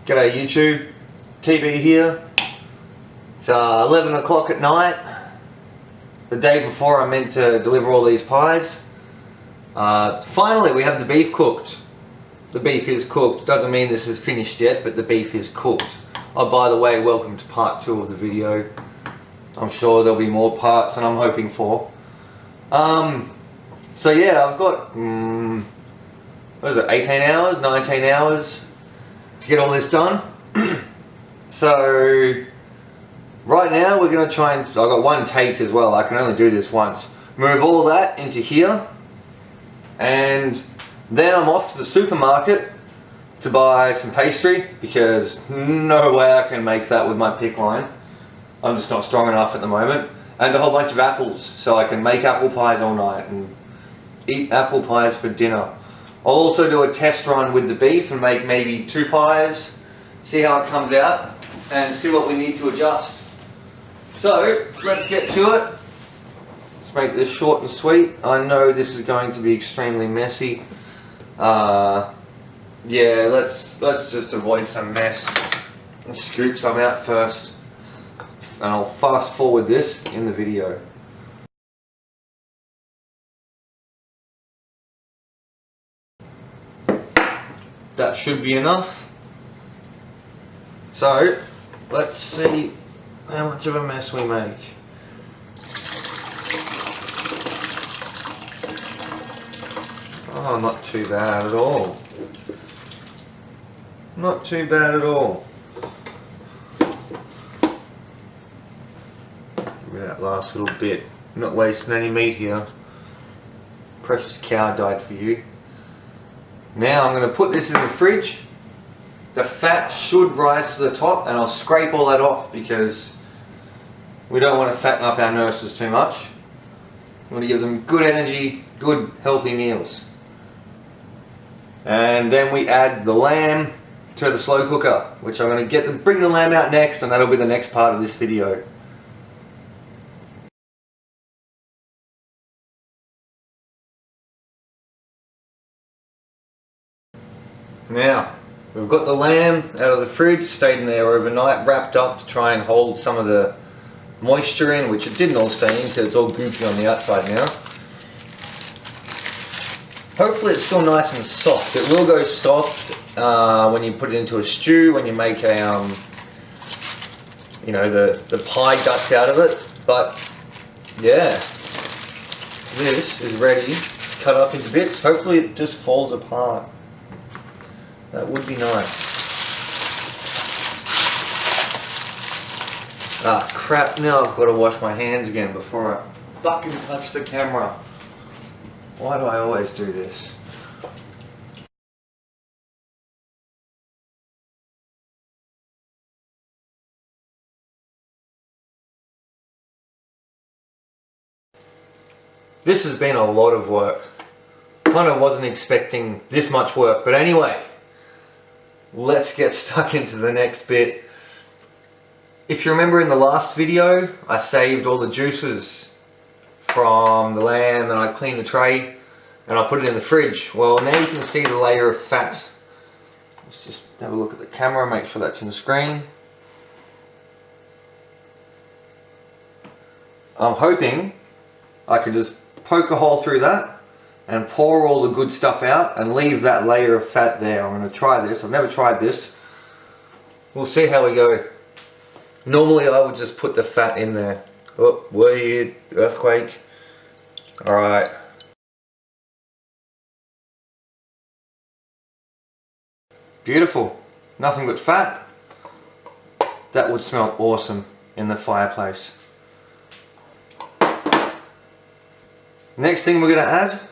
G'day YouTube, TV here. It's 11 o'clock at night, the day before I meant to deliver all these pies. Finally we have the beef cooked. The beef is cooked. Doesn't mean this is finished yet, but the beef is cooked. Oh, by the way, welcome to part 2 of the video. I'm sure there'll be more parts than I'm hoping for. So yeah, I've got, what is it, 18 hours, 19 hours to get all this done. So right now we're going to try and, I've got one take as well, I can only do this once. Move all that into here, and then I'm off to the supermarket to buy some pastry, because no way I can make that with my pick line. I'm just not strong enough at the moment. And a whole bunch of apples, so I can make apple pies all night and eat apple pies for dinner. I'll also do a test run with the beef and make maybe 2 pies, see how it comes out, and see what we need to adjust. So, let's get to it. Let's make this short and sweet. I know this is going to be extremely messy. Yeah, let's just avoid some mess and scoop some out first. And I'll fast forward this in the video. That should be enough. So, let's see how much of a mess we make. Oh, not too bad at all. Not too bad at all. Give me that last little bit. I'm not wasting any meat here. Precious cow died for you. Now I'm going to put this in the fridge. The fat should rise to the top, and I'll scrape all that off because we don't want to fatten up our nurses too much. We want to give them good energy, good healthy meals. And then we add the lamb to the slow cooker, which I'm going to bring the lamb out next, and that'll be the next part of this video. Now, we've got the lamb out of the fridge, stayed in there overnight, wrapped up to try and hold some of the moisture in, which it didn't all stay in because it's all goopy on the outside now. Hopefully it's still nice and soft. It will go soft when you put it into a stew, when you make a, you know, the pie guts out of it. But yeah, this is ready, cut up into bits. Hopefully it just falls apart. That would be nice. Ah, crap, now I've got to wash my hands again before I fucking touch the camera. Why do I always do this? This has been a lot of work. Kind of wasn't expecting this much work, but anyway. Let's get stuck into the next bit. If you remember in the last video, I saved all the juices from the lamb and I cleaned the tray and I put it in the fridge. Well, now you can see the layer of fat. Let's just have a look at the camera, make sure that's in the screen. I'm hoping I could just poke a hole through that and pour all the good stuff out and leave that layer of fat there. I'm going to try this. I've never tried this. We'll see how we go. Normally I would just put the fat in there. Oh, weird. Earthquake. Alright. Beautiful. Nothing but fat. That would smell awesome in the fireplace. Next thing we're going to add,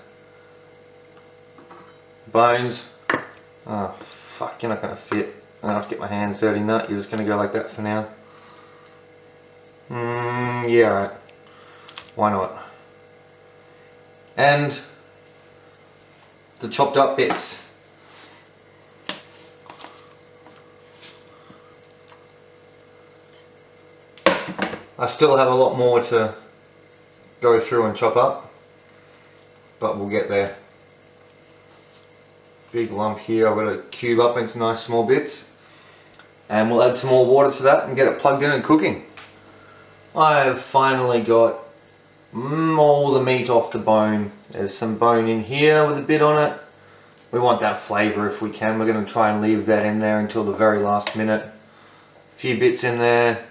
bones. Oh fuck, you're not going to fit. I don't have to get my hands dirty. No, you're just going to go like that for now. Yeah, alright. Why not? And the chopped up bits. I still have a lot more to go through and chop up, but we'll get there. Big lump here, I've got to cube up into nice small bits. and we'll add some more water to that and get it plugged in and cooking. I have finally got all the meat off the bone. There's some bone in here with a bit on it. We want that flavour if we can. We're going to try and leave that in there until the very last minute. A few bits in there.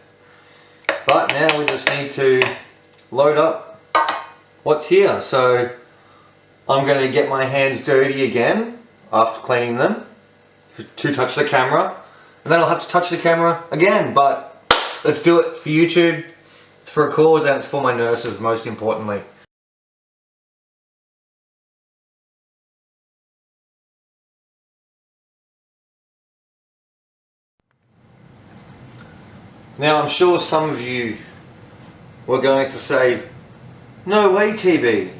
But now we just need to load up what's here. So I'm going to get my hands dirty again after cleaning them to touch the camera. And then I'll have to touch the camera again. But let's do it. It's for YouTube. It's for a cause, and it's for my nurses most importantly. Now I'm sure some of you were going to say, no way TB,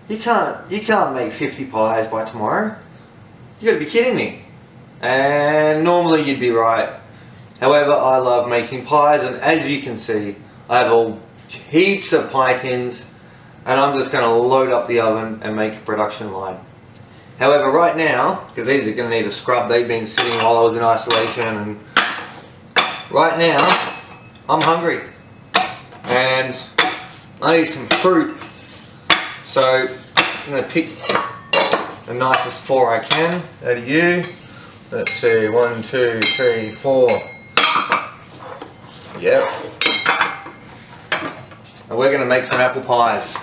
you can't make 50 pies by tomorrow. You gotta be kidding me. And normally you'd be right. However, I love making pies, and as you can see, I have all heaps of pie tins, and I'm just going to load up the oven and make a production line. However, right now, because these are going to need a scrub, they've been sitting while I was in isolation, and right now I'm hungry and I need some fruit. So I'm going to pick the nicest 4 I can out of you. Let's see, 1, 2, 3, 4. Yep. And we're going to make some apple pies.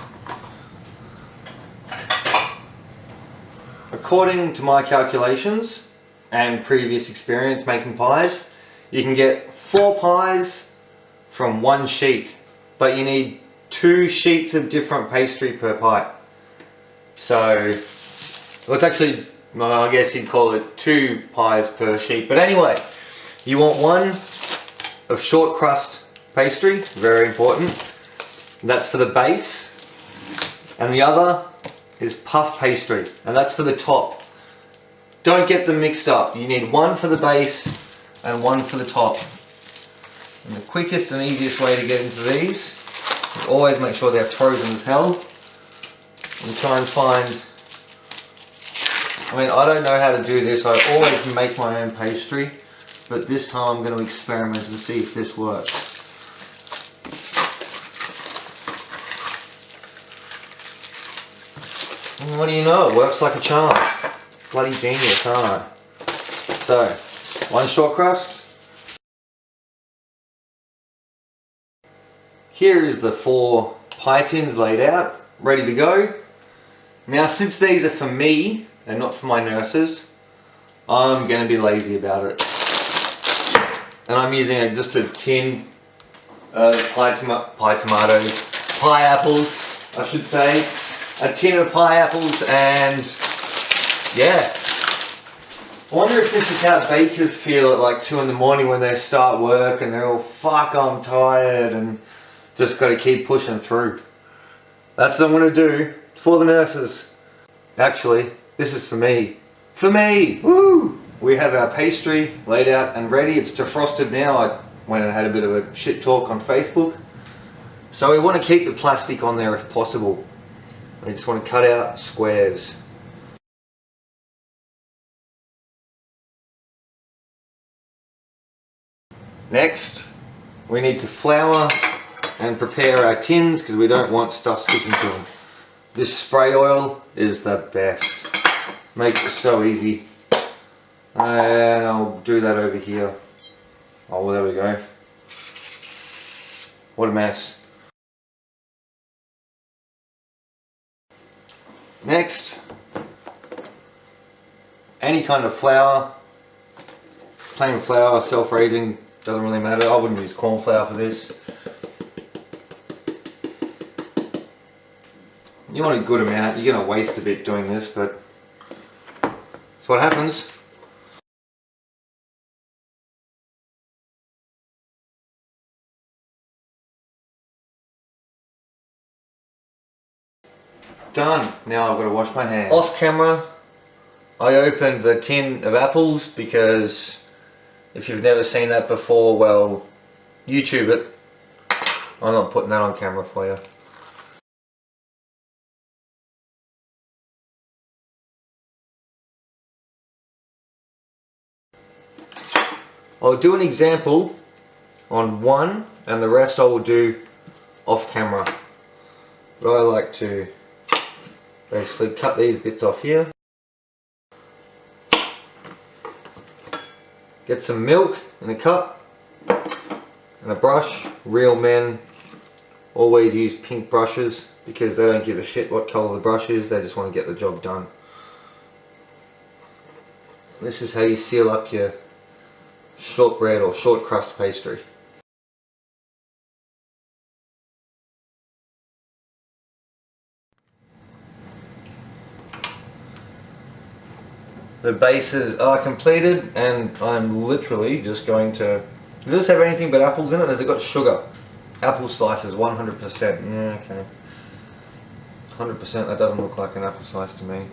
According to my calculations and previous experience making pies, you can get 4 pies from 1 sheet, but you need 2 sheets of different pastry per pie. So, well, it's actually, well, I guess you'd call it 2 pies per sheet. But anyway, you want 1 of short crust pastry, very important. That's for the base, and the other is puff pastry, and that's for the top. Don't get them mixed up. You need 1 for the base and 1 for the top. And the quickest and easiest way to get into these is always make sure they're frozen as hell, and try and find, I mean, I don't know how to do this. I always make my own pastry, but this time I'm going to experiment and see if this works. And what do you know? It works like a charm. Bloody genius, aren't I? So, 1 short crust. Here is the 4 pie tins laid out, ready to go. Now, since these are for me and not for my nurses, I'm going to be lazy about it. And I'm using just a tin of pie apples, I should say. A tin of pie apples, and yeah. I wonder if this is how bakers feel at like 2 in the morning when they start work and they're all, fuck, I'm tired, and just got to keep pushing through. That's what I'm going to do for the nurses. Actually, this is for me. For me! Woo! We have our pastry laid out and ready. It's defrosted now. I went and had a bit of a shit talk on Facebook. So we want to keep the plastic on there if possible. We just want to cut out squares. Next, we need to flour and prepare our tins because we don't want stuff sticking to them. This spray oil is the best. Makes it so easy. And I'll do that over here. Oh, well, there we go. What a mess. Next, any kind of flour, plain flour, self-raising, doesn't really matter. I wouldn't use corn flour for this. You want a good amount. You're going to waste a bit doing this, but that's what happens. Done. Now I've got to wash my hands. Off camera, I opened the tin of apples because if you've never seen that before, well, YouTube it. I'm not putting that on camera for you. I'll do an example on one, and the rest I will do off camera. But I like to basically cut these bits off here. Get some milk in a cup and a brush. Real men always use pink brushes because they don't give a shit what colour the brush is, they just want to get the job done. This is how you seal up your shortbread or short crust pastry. The bases are completed, and I'm literally just going to... Does this have anything but apples in it? Has it got sugar? Apple slices, 100%. Yeah, okay. 100%, that doesn't look like an apple slice to me.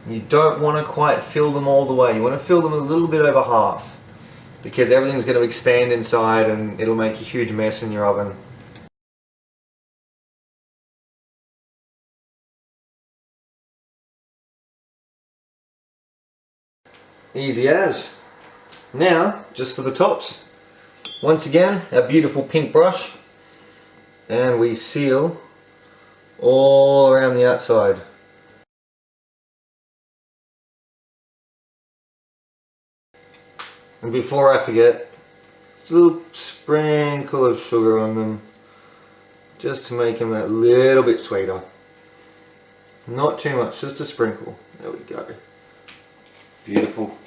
You don't want to quite fill them all the way. You want to fill them a little bit over half, because everything's going to expand inside and it'll make a huge mess in your oven. Easy as. Now, just for the tops. Once again, our beautiful pink brush, and we seal all around the outside. And before I forget, just a little sprinkle of sugar on them, just to make them a little bit sweeter. Not too much, just a sprinkle. There we go. Beautiful.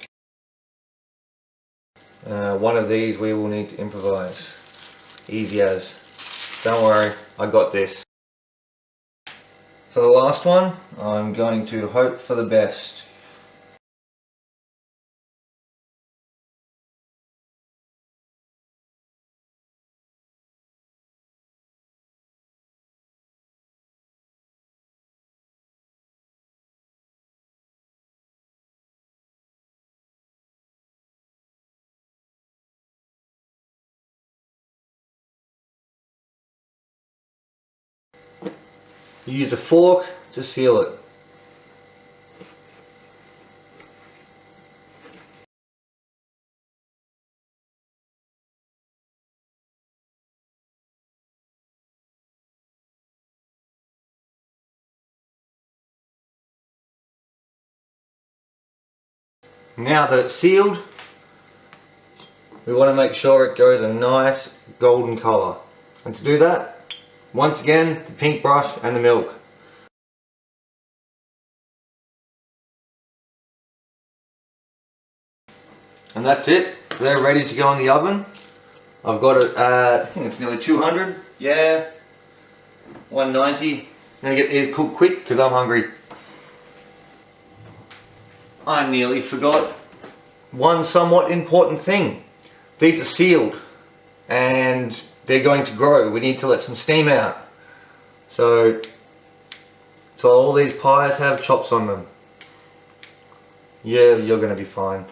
One of these we will need to improvise. Easy as. Don't worry, I got this. For the last one, I'm going to hope for the best. You use a fork to seal it. Now that it's sealed, we want to make sure it goes a nice golden colour. And to do that, once again, the pink brush and the milk. And that's it. They're ready to go in the oven. I've got it at, I think it's nearly 200. Yeah, 190. I'm going to get these cooked quick because I'm hungry. I nearly forgot one somewhat important thing. These are sealed and they're going to grow. We need to let some steam out. So all these pies have chops on them. Yeah, you're going to be fine.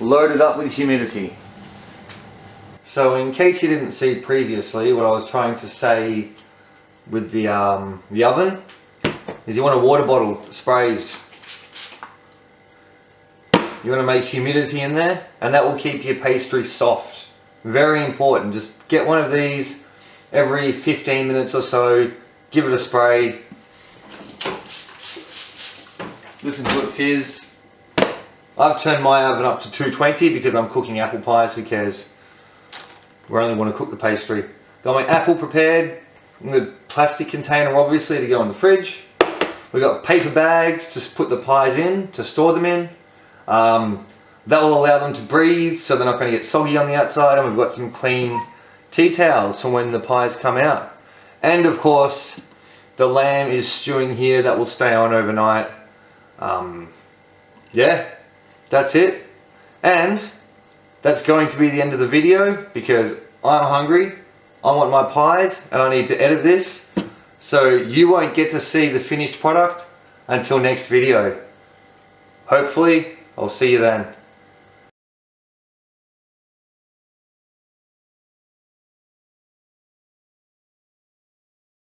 Loaded up with humidity. So in case you didn't see previously, what I was trying to say with the oven is you want a water bottle that sprays. You want to make humidity in there, and that will keep your pastry soft. Very important. Just get one of these every 15 minutes or so, give it a spray, listen to it fizz. I've turned my oven up to 220 because I'm cooking apple pies. Who cares? We only want to cook the pastry. Got my apple prepared in the plastic container, obviously, to go in the fridge. We've got paper bags to put the pies in, to store them in. That will allow them to breathe, so they're not going to get soggy on the outside. And we've got some clean tea towels for when the pies come out. And of course, the lamb is stewing here. That will stay on overnight. Yeah, that's it. And that's going to be the end of the video because I'm hungry. I want my pies and I need to edit this. So you won't get to see the finished product until next video. Hopefully, I'll see you then.